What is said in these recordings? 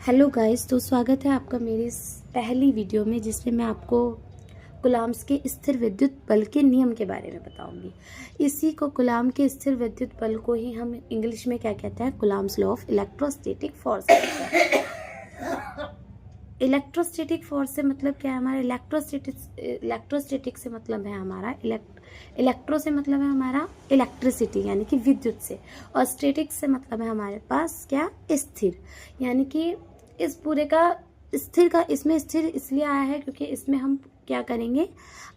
Hello guys, तो स्वागत है आपका मेरी इस पहली वीडियो में जिसमें मैं आपको कूलाम्स के स्थिर विद्युत बल के नियम के बारे में बताऊंगी। इसी को कूलाम के स्थिर विद्युत बल को ही हम इंग्लिश में क्या कहते हैं, coulombs law of electrostatic force कहते हैं। इलेक्ट्रोस्टैटिक फोर्स से मतलब क्या है हमारा, इलेक्ट्रोस्टैटिक से मतलब है हमारा इलेक्ट्रो से मतलब है हमारा इलेक्ट्रिसिटी यानी कि विद्युत से, और स्टैटिक से मतलब है हमारे पास क्या, स्थिर। यानी कि इस पूरे का स्थिर का इसमें स्थिर इसलिए आया है क्योंकि इसमें हम क्या करेंगे,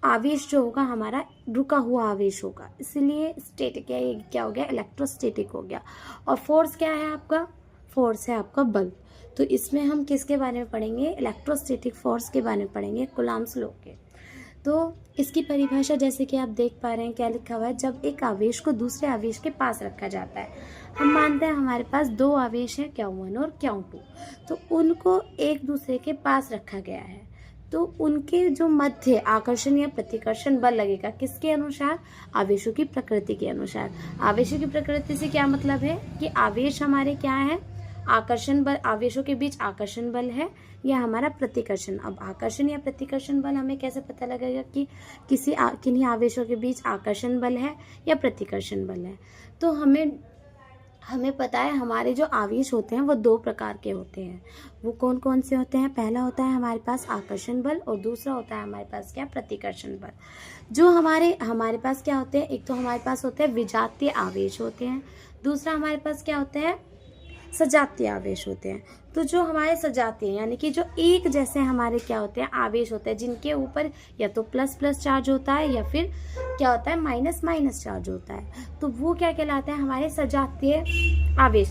आवेश जो होगा हमारा रुका हुआ आवेश होगा, इसलिए स्टैटिक है। ये क्या हो गया, इलेक्ट्रोस्टैटिक हो गया। और फोर्स क्या है आपका, फोर्स है आपका बल। तो इसमें हम किसके बारे में पढ़ेंगे, इलेक्ट्रोस्टैटिक फोर्स के बारे में पढ़ेंगे, कूलाम्स लॉ के। तो इसकी परिभाषा जैसे कि आप देख पा रहे हैं क्या लिखा हुआ है, जब एक आवेश को दूसरे आवेश के पास रखा जाता है। हम मानते हैं हमारे पास दो आवेश हैं, Q1 और Q2, तो उनको एक दूसरे के पास रखा गया है। तो उनके जो मध्य आकर्षण या प्रतिकर्षण बल लगेगा किसके अनुसार, आवेशों की प्रकृति के अनुसार। आवेशों की प्रकृति से क्या मतलब है कि आवेश हमारे क्या है, आकर्षण बल, आवेशों के बीच आकर्षण बल है या हमारा प्रतिकर्षण। अब आकर्षण या प्रतिकर्षण बल हमें कैसे पता लगेगा कि किन्हीं आवेशों के बीच आकर्षण बल है या प्रतिकर्षण बल है। तो हमें पता है हमारे जो आवेश होते हैं वो दो प्रकार के होते हैं। वो कौन कौन से होते हैं, पहला होता है हमारे पास आकर्षण बल और दूसरा होता है हमारे पास क्या, प्रतिकर्षण बल। जो हमारे पास क्या होते हैं, एक तो हमारे पास होते हैं विजातीय आवेश होते हैं, दूसरा हमारे पास क्या होते हैं, सजातीय आवेश होते हैं। तो जो हमारे सजातीय यानी कि जो एक जैसे हमारे क्या होते हैं, आवेश होते हैं, जिनके ऊपर या तो प्लस प्लस चार्ज होता है या फिर क्या होता है, माइनस माइनस चार्ज होता है, तो वो क्या कहलाता है, हमारे सजातीय आवेश।